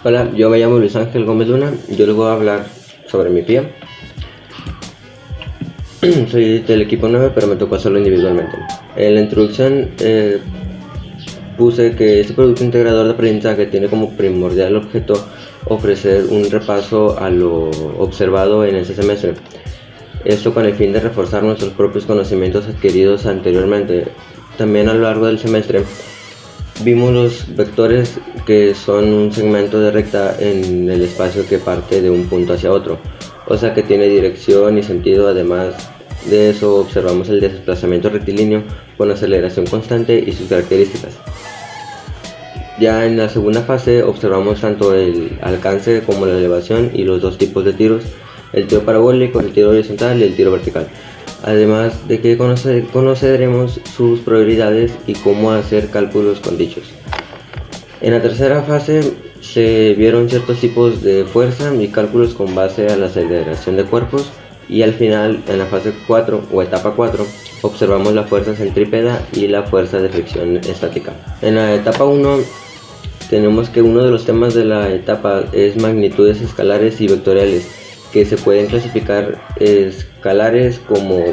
Hola, yo me llamo Luis Ángel Gómez Luna. Yo les voy a hablar sobre mi FIA. Soy del equipo 9, pero me tocó hacerlo individualmente. En la introducción puse que este producto integrador de aprendizaje tiene como primordial objeto ofrecer un repaso a lo observado en ese semestre. Esto con el fin de reforzar nuestros propios conocimientos adquiridos anteriormente. También a lo largo del semestre vimos los vectores, que son un segmento de recta en el espacio que parte de un punto hacia otro, o sea que tiene dirección y sentido. Además de eso, observamos el desplazamiento rectilíneo con aceleración constante y sus características. Ya en la segunda fase observamos tanto el alcance como la elevación y los dos tipos de tiros: el tiro parabólico, el tiro horizontal y el tiro vertical. Además de que conoceremos sus probabilidades y cómo hacer cálculos con dichos. En la tercera fase se vieron ciertos tipos de fuerza y cálculos con base a la aceleración de cuerpos, y al final, en la fase 4 o etapa 4, observamos la fuerza centrípeta y la fuerza de fricción estática. En la etapa 1 tenemos que uno de los temas de la etapa es magnitudes escalares y vectoriales, que se pueden clasificar escalares como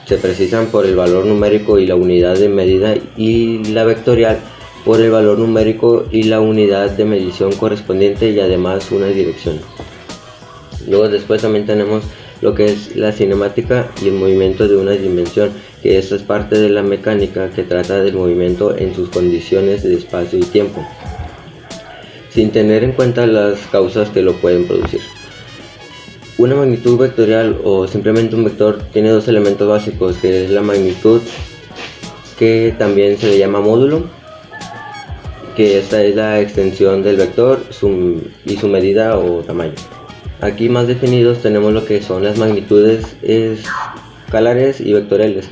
se precisan por el valor numérico y la unidad de medida, y la vectorial por el valor numérico y la unidad de medición correspondiente, y además una dirección. Luego después también tenemos lo que es la cinemática y el movimiento de una dimensión, que esto es parte de la mecánica que trata del movimiento en sus condiciones de espacio y tiempo, sin tener en cuenta las causas que lo pueden producir. Una magnitud vectorial, o simplemente un vector, tiene dos elementos básicos, que es la magnitud, que también se le llama módulo, que esta es la extensión del vector y su medida o tamaño. Aquí más definidos tenemos lo que son las magnitudes escalares y vectoriales.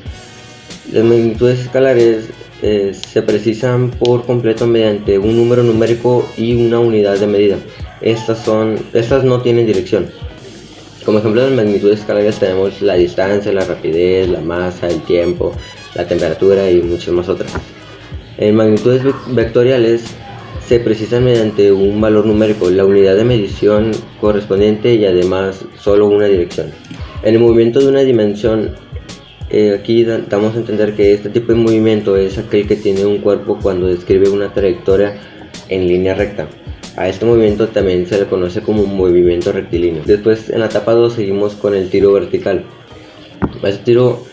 Las magnitudes escalares se precisan por completo mediante un número numérico y una unidad de medida. Estas no tienen dirección. Como ejemplo de magnitudes escalares tenemos la distancia, la rapidez, la masa, el tiempo, la temperatura y muchas más otras. En magnitudes vectoriales se precisan mediante un valor numérico, la unidad de medición correspondiente y además solo una dirección. En el movimiento de una dimensión, aquí damos a entender que este tipo de movimiento es aquel que tiene un cuerpo cuando describe una trayectoria en línea recta. A este movimiento también se le conoce como movimiento rectilíneo. Después, en la etapa 2, seguimos con el tiro vertical. A este tiro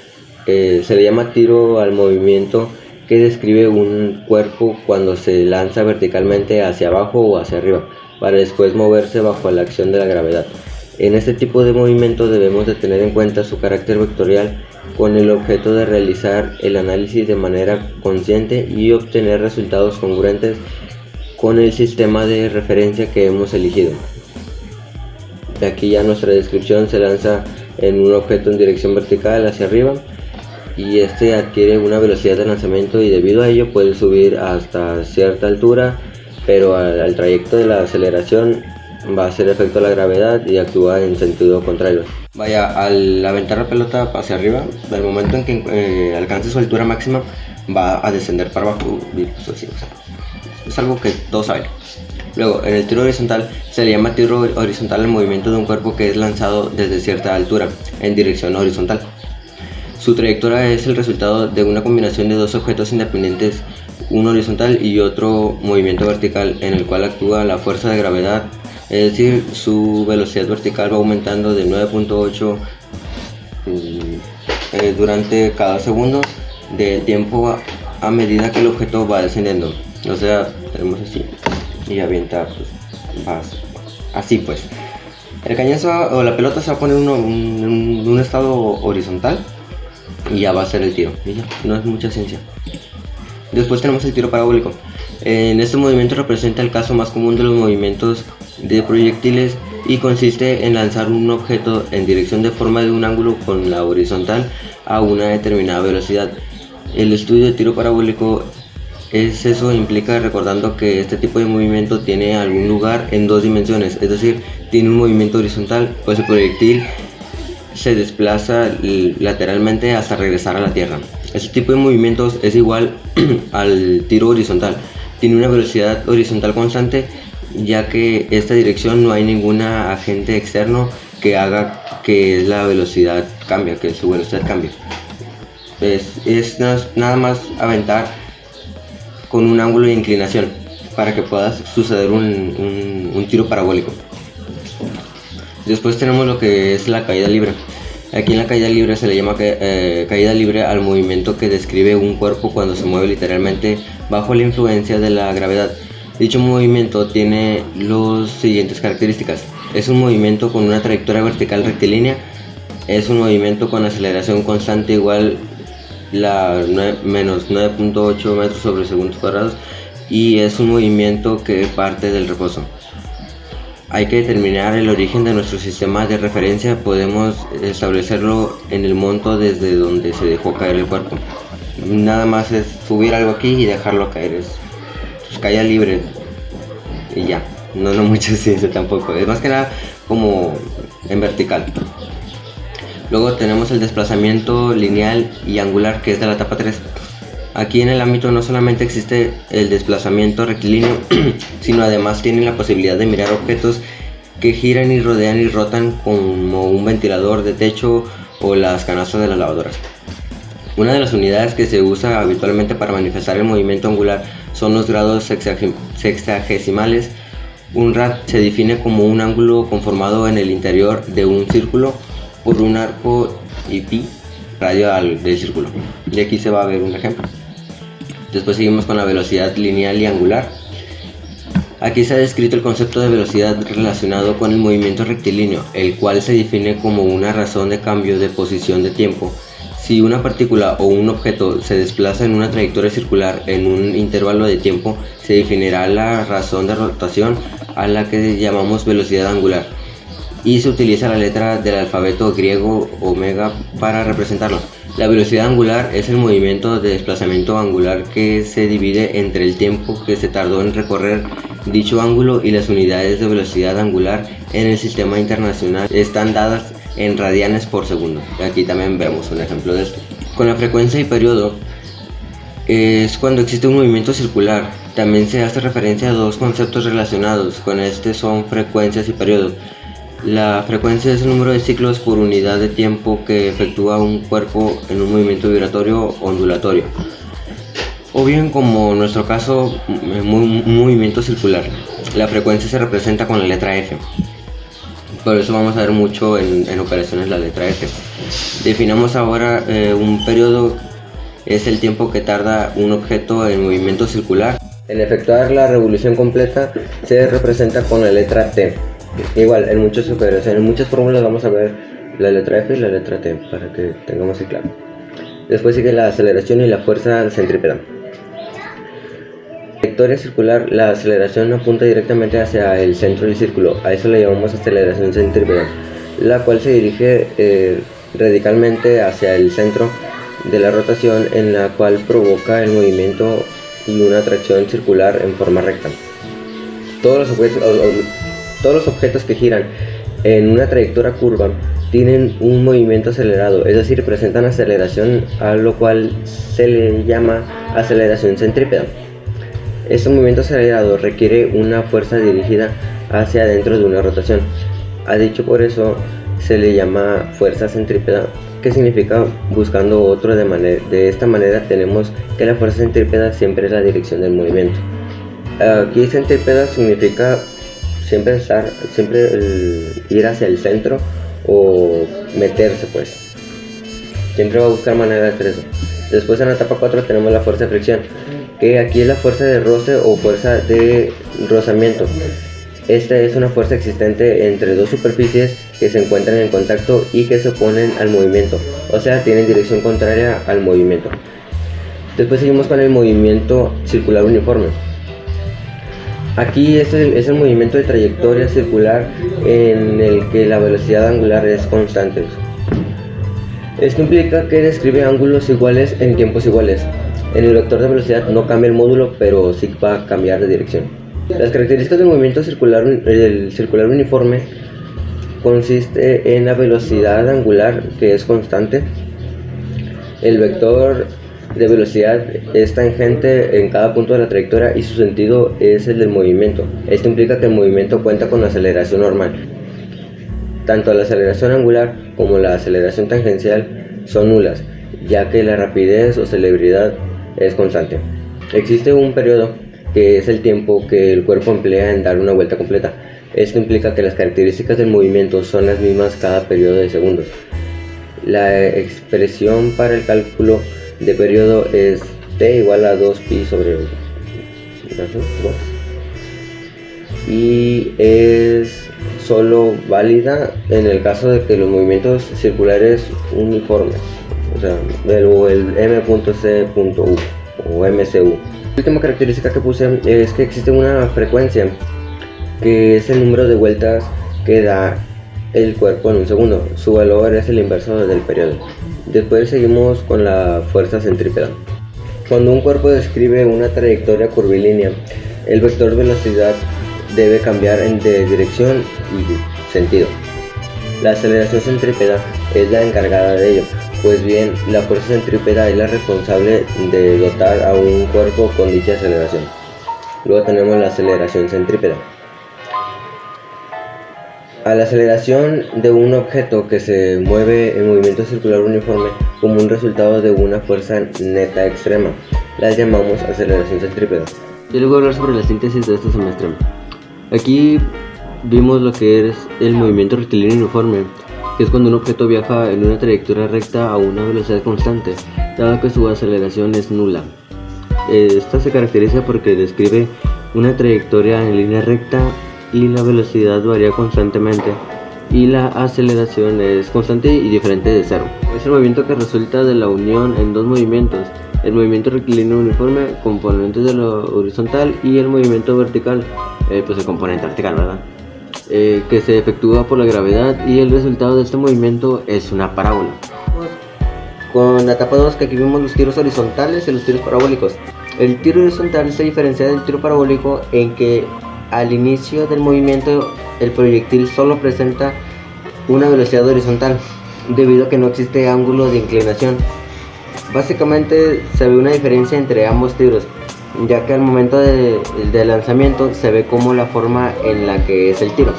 se le llama tiro al movimiento que describe un cuerpo cuando se lanza verticalmente hacia abajo o hacia arriba, para después moverse bajo la acción de la gravedad. En este tipo de movimiento debemos de tener en cuenta su carácter vectorial, con el objeto de realizar el análisis de manera consciente y obtener resultados congruentes con el sistema de referencia que hemos elegido. Aquí ya nuestra descripción se lanza en un objeto en dirección vertical hacia arriba, y este adquiere una velocidad de lanzamiento, y debido a ello puede subir hasta cierta altura, pero al trayecto de la aceleración va a hacer efecto a la gravedad y actúa en sentido contrario. Al aventar la pelota hacia arriba, del momento en que alcance su altura máxima, va a descender para abajo, es algo que todos saben. Luego, en el tiro horizontal se le llama tiro horizontal al movimiento de un cuerpo que es lanzado desde cierta altura en dirección horizontal. Su trayectoria es el resultado de una combinación de dos objetos independientes, uno horizontal y otro movimiento vertical, en el cual actúa la fuerza de gravedad, es decir, su velocidad vertical va aumentando de 9.8 durante cada segundo de tiempo a medida que el objeto va descendiendo. O sea, tenemos así y avienta así pues. El cañazo o la pelota se va a poner en un estado horizontal y ya va a ser el tiro. Y ya, no es mucha ciencia. Después tenemos el tiro parabólico. En este movimiento representa el caso más común de los movimientos de proyectiles y consiste en lanzar un objeto en dirección de forma de un ángulo con la horizontal a una determinada velocidad. El estudio de tiro parabólico implica recordando que este tipo de movimiento tiene algún lugar en dos dimensiones, es decir, tiene un movimiento horizontal, pues el proyectil se desplaza lateralmente hasta regresar a la Tierra. Este tipo de movimientos es igual al tiro horizontal, tiene una velocidad horizontal constante ya que esta dirección no hay ningún agente externo que haga que la velocidad cambie, que su velocidad cambie. Es nada más aventar con un ángulo de inclinación para que pueda suceder un tiro parabólico. Después tenemos lo que es la caída libre. Aquí en la caída libre se le llama caída libre al movimiento que describe un cuerpo cuando se mueve literalmente bajo la influencia de la gravedad. Dicho movimiento tiene las siguientes características. Es un movimiento con una trayectoria vertical rectilínea. Es un movimiento con aceleración constante igual menos 9.8 metros sobre segundos cuadrados. Y es un movimiento que parte del reposo. Hay que determinar el origen de nuestro sistema de referencia. Podemos establecerlo en el monto desde donde se dejó caer el cuerpo. Nada más es subir algo aquí y dejarlo caer. Es caída libre y ya. No mucha ciencia tampoco. Es más que nada como en vertical. Luego tenemos el desplazamiento lineal y angular, que es de la etapa 3. Aquí en el ámbito no solamente existe el desplazamiento rectilíneo, sino además tiene la posibilidad de mirar objetos que giran y rodean y rotan como un ventilador de techo o las canastas de las lavadoras. Una de las unidades que se usa habitualmente para manifestar el movimiento angular son los grados sexagesimales. Un rad se define como un ángulo conformado en el interior de un círculo por un arco y pi radio del círculo. Y aquí se va a ver un ejemplo. Después seguimos con la velocidad lineal y angular. Aquí se ha descrito el concepto de velocidad relacionado con el movimiento rectilíneo, el cual se define como una razón de cambio de posición de tiempo. Si una partícula o un objeto se desplaza en una trayectoria circular en un intervalo de tiempo, se definirá la razón de rotación, a la que llamamos velocidad angular, y se utiliza la letra del alfabeto griego omega para representarlo. La velocidad angular es el movimiento de desplazamiento angular que se divide entre el tiempo que se tardó en recorrer dicho ángulo, y las unidades de velocidad angular en el sistema internacional están dadas en radianes por segundo. Aquí también vemos un ejemplo de esto. Con la frecuencia y periodo es cuando existe un movimiento circular. También se hace referencia a dos conceptos relacionados con este, son frecuencias y periodos. La frecuencia es el número de ciclos por unidad de tiempo que efectúa un cuerpo en un movimiento vibratorio ondulatorio, o bien, como en nuestro caso, un movimiento circular. La frecuencia se representa con la letra F. Por eso vamos a ver mucho en operaciones la letra F. Definamos ahora un periodo. Es el tiempo que tarda un objeto en movimiento circular en efectuar la revolución completa. Se representa con la letra T. Igual, en muchas fórmulas vamos a ver la letra F y la letra T para que tengamos así claro. Después sigue la aceleración y la fuerza centrípeta. Trayectoria circular, la aceleración apunta directamente hacia el centro del círculo. A eso le llamamos aceleración centrípeta, la cual se dirige radicalmente hacia el centro de la rotación, en la cual provoca el movimiento y una tracción circular en forma recta. Todos los objetos que giran en una trayectoria curva tienen un movimiento acelerado, es decir, presentan aceleración, a lo cual se le llama aceleración centrípeta. Este movimiento acelerado requiere una fuerza dirigida hacia adentro de una rotación. A dicho por eso se le llama fuerza centrípeta, que significa buscando otro de esta manera tenemos que la fuerza centrípeta siempre es la dirección del movimiento. Aquí centrípeta significa siempre ir hacia el centro o meterse, pues siempre va a buscar manera de hacer eso. Después, en la etapa 4 tenemos la fuerza de fricción, que aquí es la fuerza de roce o fuerza de rozamiento. Esta es una fuerza existente entre dos superficies que se encuentran en contacto y que se oponen al movimiento, o sea, tienen dirección contraria al movimiento. Después seguimos con el movimiento circular uniforme. Aquí es el movimiento de trayectoria circular en el que la velocidad angular es constante. Esto implica que describe ángulos iguales en tiempos iguales. En el vector de velocidad no cambia el módulo, pero sí va a cambiar de dirección. Las características del movimiento circular uniforme consiste en la velocidad angular, que es constante, el vector de velocidad es tangente en cada punto de la trayectoria y su sentido es el del movimiento. Esto implica que el movimiento cuenta con aceleración normal. Tanto la aceleración angular como la aceleración tangencial son nulas, ya que la rapidez o celeridad es constante. Existe un periodo que es el tiempo que el cuerpo emplea en dar una vuelta completa. Esto implica que las características del movimiento son las mismas cada periodo de segundos. La expresión para el cálculo de periodo es t igual a 2pi sobre 2 y es solo válida en el caso de que los movimientos circulares uniformes, o sea, el m.c.u o mcu. La última característica que puse es que existe una frecuencia que es el número de vueltas que da el cuerpo en un segundo. Su valor es el inverso del periodo. Después seguimos con la fuerza centrípeta. Cuando un cuerpo describe una trayectoria curvilínea, el vector velocidad debe cambiar de dirección y sentido. La aceleración centrípeta es la encargada de ello. Pues bien, la fuerza centrípeta es la responsable de dotar a un cuerpo con dicha aceleración. Luego tenemos la aceleración centrípeta. A la aceleración de un objeto que se mueve en movimiento circular uniforme como un resultado de una fuerza neta extrema, la llamamos aceleración centrípeta. Yo les voy a hablar sobre la síntesis de este semestre. Aquí vimos lo que es el movimiento rectilíneo uniforme, que es cuando un objeto viaja en una trayectoria recta a una velocidad constante, dado que su aceleración es nula. Esta se caracteriza porque describe una trayectoria en línea recta y la velocidad varía constantemente y la aceleración es constante y diferente de cero. Es el movimiento que resulta de la unión en dos movimientos: el movimiento rectilíneo uniforme, componente de lo horizontal, y el movimiento vertical, pues el componente vertical, ¿verdad? Que se efectúa por la gravedad, y el resultado de este movimiento es una parábola. Con la etapa 2, que aquí vimos los tiros horizontales y los tiros parabólicos. El tiro horizontal se diferencia del tiro parabólico en que al inicio del movimiento el proyectil solo presenta una velocidad horizontal, debido a que no existe ángulo de inclinación. Básicamente se ve una diferencia entre ambos tiros, ya que al momento de lanzamiento se ve como la forma en la que es el tiro.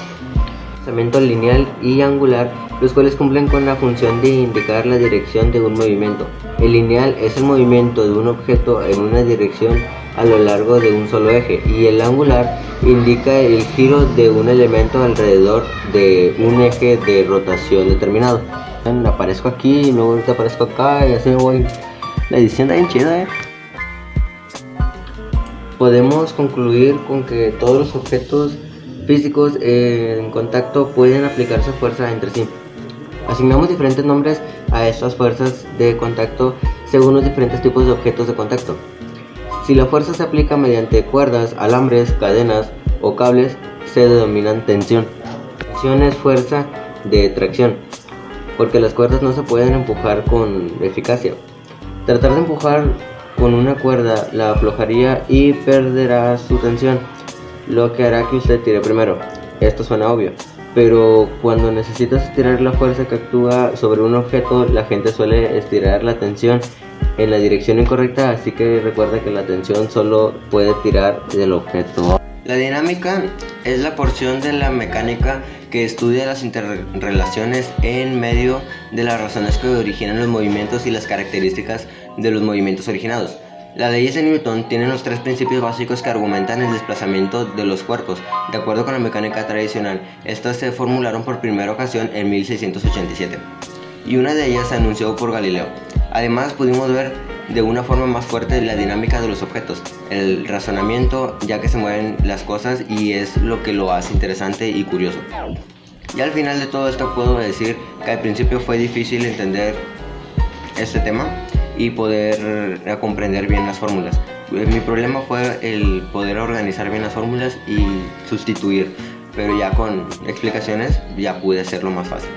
Lanzamiento lineal y angular, los cuales cumplen con la función de indicar la dirección de un movimiento. El lineal es el movimiento de un objeto en una dirección a lo largo de un solo eje, y el angular indica el giro de un elemento alrededor de un eje de rotación determinado. Aparezco aquí y luego te aparezco acá y así me voy. La edición está bien chida, Podemos concluir con que todos los objetos físicos en contacto pueden aplicarse fuerza entre sí. Asignamos diferentes nombres a estas fuerzas de contacto según los diferentes tipos de objetos de contacto. Si la fuerza se aplica mediante cuerdas, alambres, cadenas o cables, se denominan tensión. Tensión es fuerza de tracción, porque las cuerdas no se pueden empujar con eficacia. Tratar de empujar con una cuerda la aflojaría y perderá su tensión, lo que hará que usted tire primero. Esto suena obvio, pero cuando necesitas estirar la fuerza que actúa sobre un objeto, la gente suele estirar la tensión en la dirección incorrecta, así que recuerda que la tensión solo puede tirar del objeto. La dinámica es la porción de la mecánica que estudia las interrelaciones en medio de las razones que originan los movimientos y las características de los movimientos originados. Las leyes de Newton tienen los tres principios básicos que argumentan el desplazamiento de los cuerpos. De acuerdo con la mecánica tradicional, estas se formularon por primera ocasión en 1687, y una de ellas se anunció por Galileo. Además, pudimos ver de una forma más fuerte la dinámica de los objetos, el razonamiento, ya que se mueven las cosas y es lo que lo hace interesante y curioso. Y al final de todo esto puedo decir que al principio fue difícil entender este tema y poder comprender bien las fórmulas. Mi problema fue el poder organizar bien las fórmulas y sustituir, pero ya con explicaciones ya pude hacerlo más fácil.